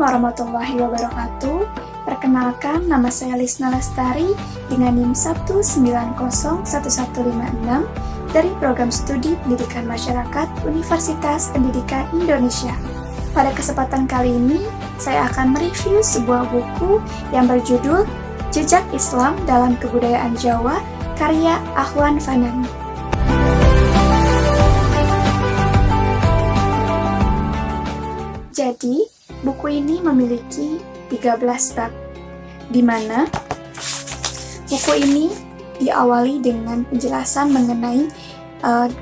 warahmatullahi wabarakatuh. Perkenalkan, nama saya Lisna Lestari dengan NIM 1901156 dari Program Studi Pendidikan Masyarakat Universitas Pendidikan Indonesia. Pada kesempatan kali ini, saya akan mereview sebuah buku yang berjudul Jejak Islam dalam Kebudayaan Jawa, karya Ahwan Fanani. Jadi, buku ini memiliki 13 bab, di mana buku ini diawali dengan penjelasan mengenai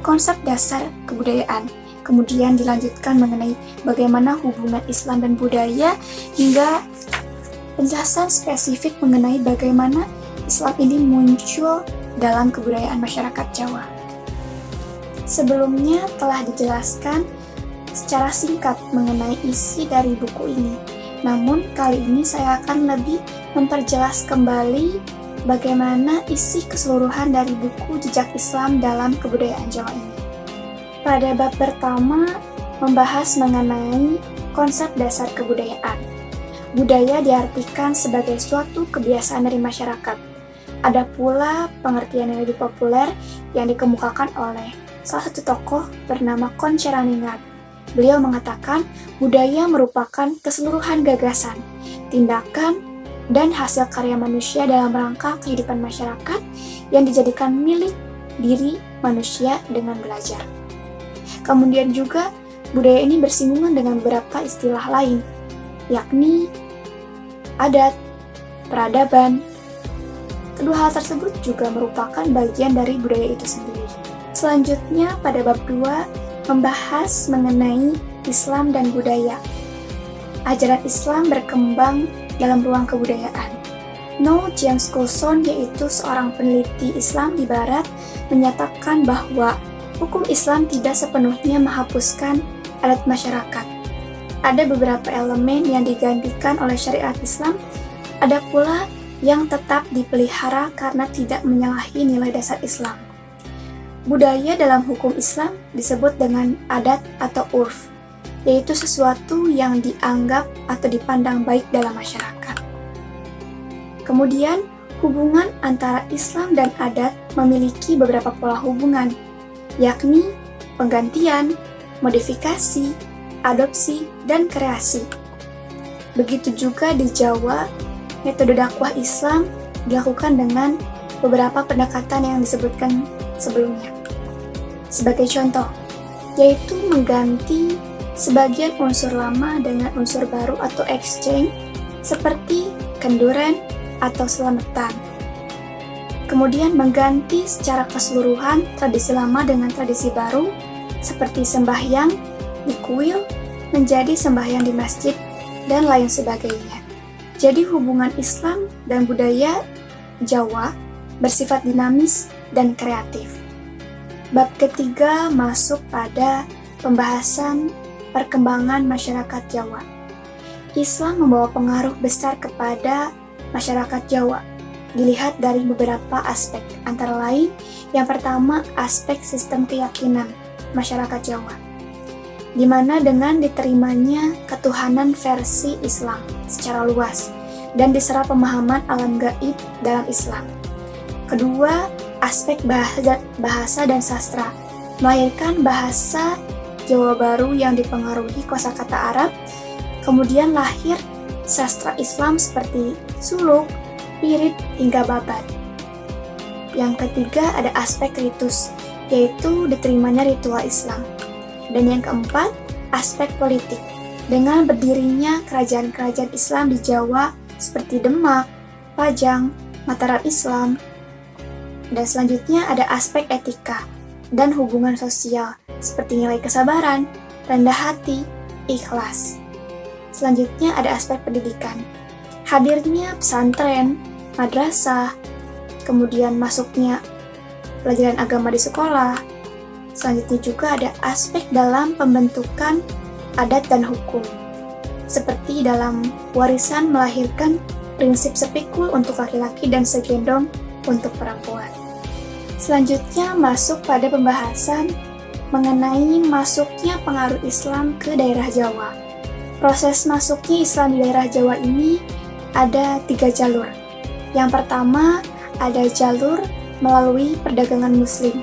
konsep dasar kebudayaan, kemudian dilanjutkan mengenai bagaimana hubungan Islam dan budaya, hingga penjelasan spesifik mengenai bagaimana Islam ini muncul dalam kebudayaan masyarakat Jawa. Sebelumnya telah dijelaskan secara singkat mengenai isi dari buku ini. Namun kali ini saya akan lebih memperjelas kembali bagaimana isi keseluruhan dari buku Jejak Islam dalam Kebudayaan Jawa ini. Pada bab pertama membahas mengenai konsep dasar kebudayaan. Budaya diartikan sebagai suatu kebiasaan dari masyarakat. Ada pula pengertian yang lebih populer yang dikemukakan oleh salah satu tokoh bernama Konceraningrat. Beliau mengatakan budaya merupakan keseluruhan gagasan, tindakan, dan hasil karya manusia dalam rangka kehidupan masyarakat yang dijadikan milik diri manusia dengan belajar. Kemudian juga budaya ini bersinggungan dengan beberapa istilah lain, yakni adat, peradaban. Kedua hal tersebut juga merupakan bagian dari budaya itu sendiri. Selanjutnya pada bab 2 membahas mengenai Islam dan budaya. Ajaran Islam berkembang dalam ruang kebudayaan. Noel James Coulson, yaitu seorang peneliti Islam di Barat, menyatakan bahwa hukum Islam tidak sepenuhnya menghapuskan adat masyarakat. Ada beberapa elemen yang digantikan oleh syariat Islam, ada pula yang tetap dipelihara karena tidak menyalahi nilai dasar Islam. Budaya dalam hukum Islam disebut dengan adat atau urf, yaitu sesuatu yang dianggap atau dipandang baik dalam masyarakat. Kemudian, hubungan antara Islam dan adat memiliki beberapa pola hubungan, yakni penggantian, modifikasi, adopsi, dan kreasi. Begitu juga di Jawa, metode dakwah Islam dilakukan dengan beberapa pendekatan yang disebutkan sebelumnya. Sebagai contoh, yaitu mengganti sebagian unsur lama dengan unsur baru atau exchange, seperti kenduren atau selamatan. Kemudian mengganti secara keseluruhan tradisi lama dengan tradisi baru, seperti sembahyang di kuil menjadi sembahyang di masjid, dan lain sebagainya. Jadi hubungan Islam dan budaya Jawa bersifat dinamis dan kreatif. Bab ketiga masuk pada pembahasan perkembangan masyarakat Jawa. Islam membawa pengaruh besar kepada masyarakat Jawa. Dilihat dari beberapa aspek, antara lain yang pertama aspek sistem keyakinan masyarakat Jawa, di mana dengan diterimanya ketuhanan versi Islam secara luas dan diserap pemahaman alam gaib dalam Islam. Kedua, aspek bahasa dan sastra, melahirkan bahasa Jawa baru yang dipengaruhi kosakata Arab. Kemudian lahir sastra Islam seperti suluk, pirit, hingga babat. Yang ketiga ada aspek ritus, yaitu diterimanya ritual Islam. Dan yang keempat, aspek politik, dengan berdirinya kerajaan-kerajaan Islam di Jawa seperti Demak, Pajang, Mataram Islam. Dan selanjutnya ada aspek etika dan hubungan sosial, seperti nilai kesabaran, rendah hati, ikhlas. Selanjutnya ada aspek pendidikan. Hadirnya pesantren, madrasah, kemudian masuknya pelajaran agama di sekolah. Selanjutnya juga ada aspek dalam pembentukan adat dan hukum, seperti dalam warisan melahirkan prinsip sepikul untuk laki-laki dan segendong untuk perempuan. Selanjutnya masuk pada pembahasan mengenai masuknya pengaruh Islam ke daerah Jawa. Proses masuknya Islam di daerah Jawa ini ada 3 jalur. Yang pertama ada jalur melalui perdagangan Muslim,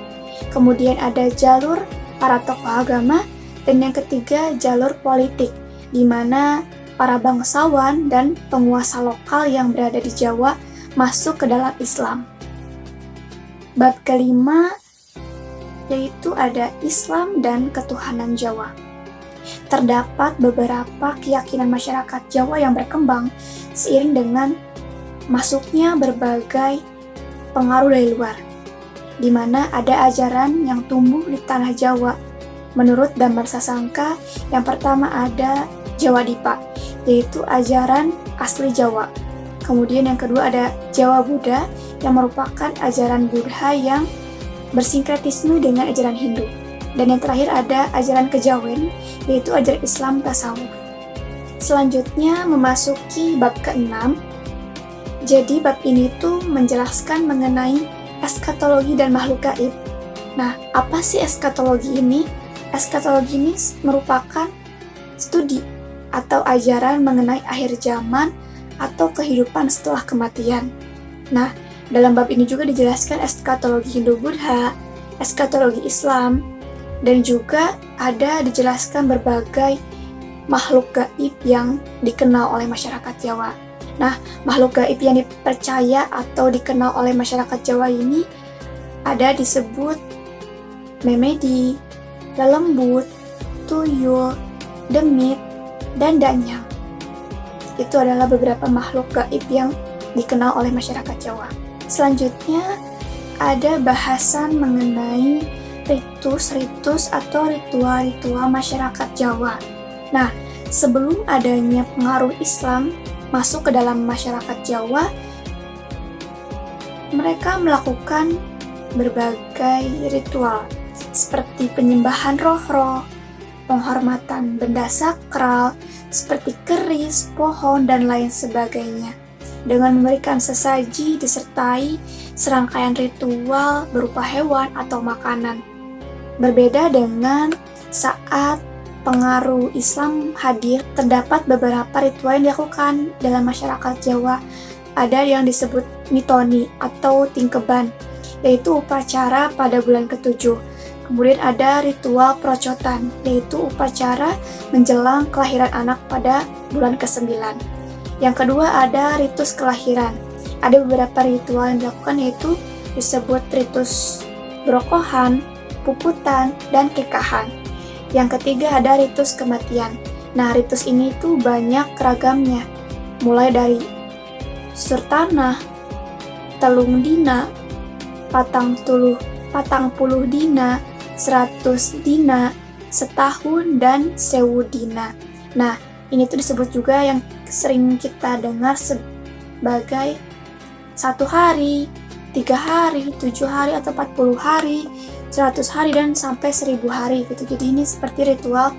kemudian ada jalur para tokoh agama, dan yang ketiga jalur politik, di mana para bangsawan dan penguasa lokal yang berada di Jawa masuk ke dalam Islam. Bab kelima yaitu ada Islam dan ketuhanan Jawa. Terdapat beberapa keyakinan masyarakat Jawa yang berkembang seiring dengan masuknya berbagai pengaruh dari luar, di mana ada ajaran yang tumbuh di tanah Jawa. Menurut Damar Sasangka, yang pertama ada Jawa Dipa, yaitu ajaran asli Jawa. Kemudian yang kedua ada Jawa Buddha, yang merupakan ajaran Buddha yang bersinkretisme dengan ajaran Hindu. Dan yang terakhir ada ajaran Kejawen, yaitu ajaran Islam tasawuf. Selanjutnya memasuki bab ke-6. Jadi bab ini tuh menjelaskan mengenai eskatologi dan makhluk gaib. Nah, apa sih eskatologi ini? Eskatologi ini merupakan studi atau ajaran mengenai akhir zaman atau kehidupan setelah kematian. Nah, dalam bab ini juga dijelaskan eskatologi Hindu-Buddha, eskatologi Islam, dan juga ada dijelaskan berbagai makhluk gaib yang dikenal oleh masyarakat Jawa. Nah, makhluk gaib yang dipercaya atau dikenal oleh masyarakat Jawa ini ada disebut memedi, lelembut, tuyul, demit, dan danyang. Itu adalah beberapa makhluk gaib yang dikenal oleh masyarakat Jawa. Selanjutnya ada bahasan mengenai ritus atau ritual-ritual masyarakat Jawa. Nah, sebelum adanya pengaruh Islam masuk ke dalam masyarakat Jawa, mereka melakukan berbagai ritual seperti penyembahan roh-roh, penghormatan benda sakral seperti keris, pohon, dan lain sebagainya, dengan memberikan sesaji disertai serangkaian ritual berupa hewan atau makanan. Berbeda dengan saat pengaruh Islam hadir, terdapat beberapa ritual yang dilakukan dalam masyarakat Jawa. Ada yang disebut mitoni atau tingkeban, yaitu upacara pada bulan ke-7. Kemudian ada ritual procotan, yaitu upacara menjelang kelahiran anak pada bulan ke-9. Yang kedua ada ritus kelahiran. Ada beberapa ritual yang dilakukan, yaitu disebut ritus brokohan, puputan, dan kekahan. Yang ketiga ada ritus kematian. Nah, ritus ini tuh banyak ragamnya, mulai dari surtanah, telung dina, patang puluh dina, 100 dina, setahun, dan 1000 dina. Nah, ini tuh disebut juga yang sering kita dengar sebagai 1 hari, 3 hari, 7 hari, atau 40 hari, 100 hari, dan sampai 1000 hari gitu. Jadi ini seperti ritual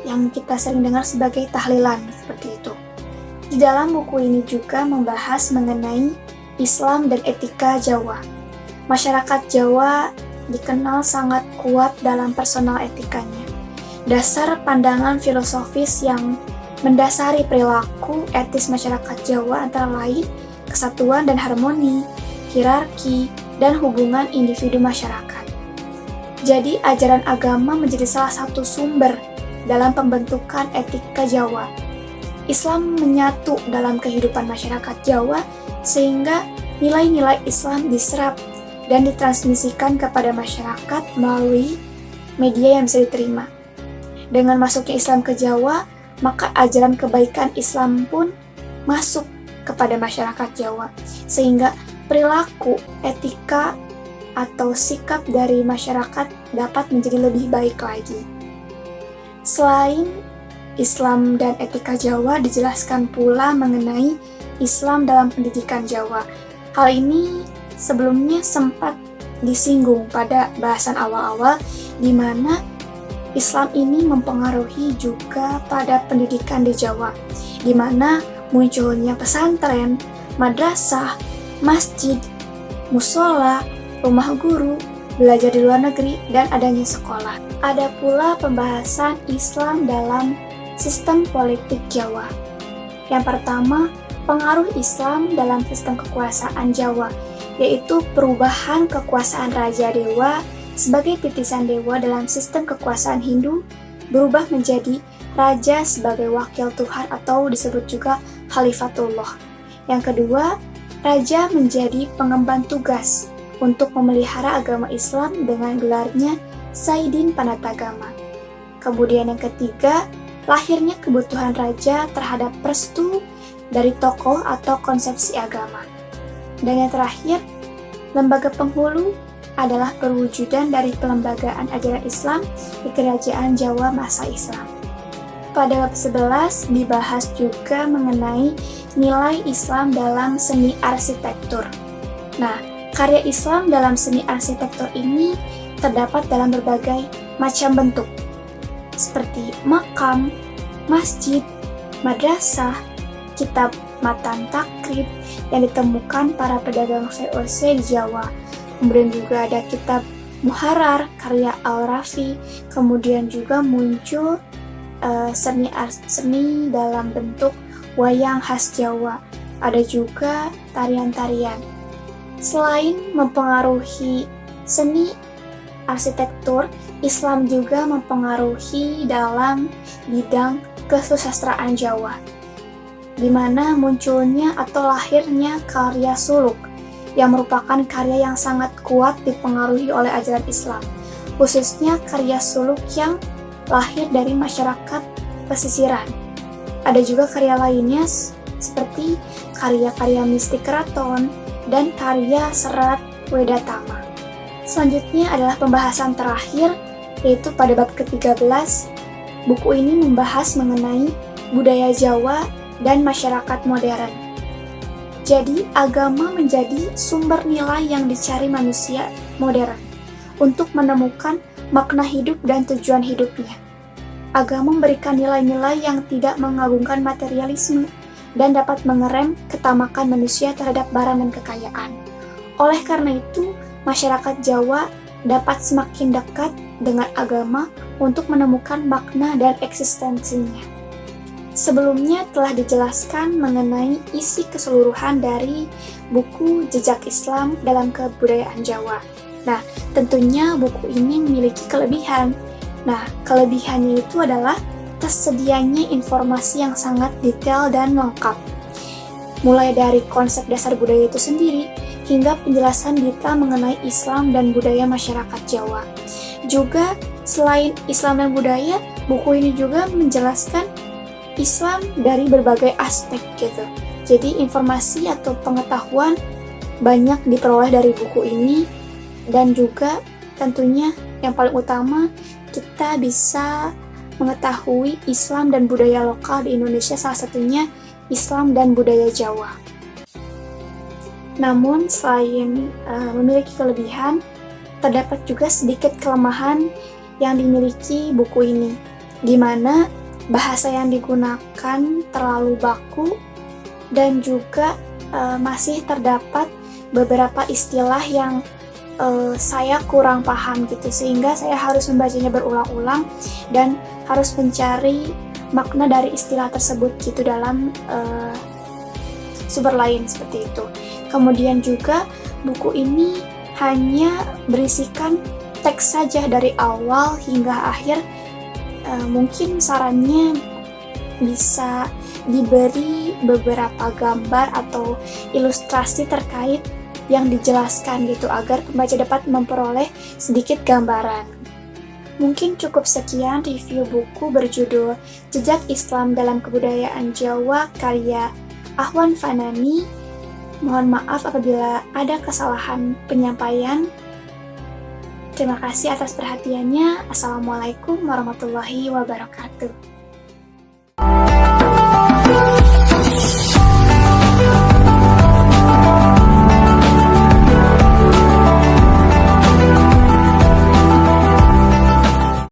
yang kita sering dengar sebagai tahlilan, seperti itu. Di dalam buku ini juga membahas mengenai Islam dan etika Jawa. Masyarakat Jawa dikenal sangat kuat dalam personal etikanya. Dasar pandangan filosofis yang mendasari perilaku etis masyarakat Jawa antara lain kesatuan dan harmoni, hierarki, dan hubungan individu masyarakat. Jadi, ajaran agama menjadi salah satu sumber dalam pembentukan etika Jawa. Islam menyatu dalam kehidupan masyarakat Jawa sehingga nilai-nilai Islam diserap dan ditransmisikan kepada masyarakat melalui media yang bisa diterima. Dengan masuknya Islam ke Jawa, maka ajaran kebaikan Islam pun masuk kepada masyarakat Jawa, sehingga perilaku, etika, atau sikap dari masyarakat dapat menjadi lebih baik lagi. Selain Islam dan etika Jawa, dijelaskan pula mengenai Islam dalam pendidikan Jawa. Hal ini sebelumnya sempat disinggung pada bahasan awal-awal, di mana Islam ini mempengaruhi juga pada pendidikan di Jawa, di mana munculnya pesantren, madrasah, masjid, musola, rumah guru, belajar di luar negeri, dan adanya sekolah. Ada pula pembahasan Islam dalam sistem politik Jawa. Yang pertama, pengaruh Islam dalam sistem kekuasaan Jawa, yaitu perubahan kekuasaan Raja Dewa sebagai titisan dewa dalam sistem kekuasaan Hindu berubah menjadi raja sebagai wakil Tuhan atau disebut juga Khalifatullah. Yang kedua, raja menjadi pengemban tugas untuk memelihara agama Islam dengan gelarnya Sayyidin Panatagama. Kemudian yang ketiga, lahirnya kebutuhan raja terhadap restu dari tokoh atau konsepsi agama. Dan yang terakhir, lembaga penghulu adalah perwujudan dari pelembagaan ajaran Islam di Kerajaan Jawa masa Islam. Pada bab 11 dibahas juga mengenai nilai Islam dalam seni arsitektur. Nah, karya Islam dalam seni arsitektur ini terdapat dalam berbagai macam bentuk, seperti makam, masjid, madrasah, kitab matan takrib yang ditemukan para pedagang VOC di Jawa. Kemudian juga ada kitab Muharrar karya Al-Rafi. Kemudian juga muncul seni dalam bentuk wayang khas Jawa. Ada juga tarian-tarian. Selain mempengaruhi seni arsitektur, Islam juga mempengaruhi dalam bidang kesusastraan Jawa, di mana munculnya atau lahirnya karya suluk yang merupakan karya yang sangat kuat dipengaruhi oleh ajaran Islam, khususnya karya suluk yang lahir dari masyarakat pesisiran. Ada juga karya lainnya seperti karya-karya mistik keraton dan karya serat Wedatama. Selanjutnya adalah pembahasan terakhir, yaitu pada bab ke-13. Buku ini membahas mengenai budaya Jawa dan masyarakat modern. Jadi, agama menjadi sumber nilai yang dicari manusia modern untuk menemukan makna hidup dan tujuan hidupnya. Agama memberikan nilai-nilai yang tidak mengagungkan materialisme dan dapat mengerem ketamakan manusia terhadap barang dan kekayaan. Oleh karena itu, masyarakat Jawa dapat semakin dekat dengan agama untuk menemukan makna dan eksistensinya. Sebelumnya telah dijelaskan mengenai isi keseluruhan dari buku Jejak Islam dalam Kebudayaan Jawa. Nah, tentunya buku ini memiliki kelebihan. Nah, kelebihannya itu adalah tersedianya informasi yang sangat detail dan lengkap. Mulai dari konsep dasar budaya itu sendiri, hingga penjelasan detail mengenai Islam dan budaya masyarakat Jawa. Juga, selain Islam dan budaya, buku ini juga menjelaskan Islam dari berbagai aspek gitu. Jadi informasi atau pengetahuan banyak diperoleh dari buku ini, dan juga tentunya yang paling utama kita bisa mengetahui Islam dan budaya lokal di Indonesia, salah satunya Islam dan budaya Jawa. Namun selain memiliki kelebihan, terdapat juga sedikit kelemahan yang dimiliki buku ini, di mana bahasa yang digunakan terlalu baku dan juga masih terdapat beberapa istilah yang saya kurang paham gitu, sehingga saya harus membacanya berulang-ulang dan harus mencari makna dari istilah tersebut gitu dalam sumber lain seperti itu. Kemudian juga buku ini hanya berisikan teks saja dari awal hingga akhir. Mungkin sarannya bisa diberi beberapa gambar atau ilustrasi terkait yang dijelaskan gitu, agar pembaca dapat memperoleh sedikit gambaran. Mungkin cukup sekian review buku berjudul Jejak Islam dalam Kebudayaan Jawa karya Ahwan Fanani. Mohon maaf apabila ada kesalahan penyampaian. Terima kasih atas perhatiannya. Assalamualaikum warahmatullahi wabarakatuh.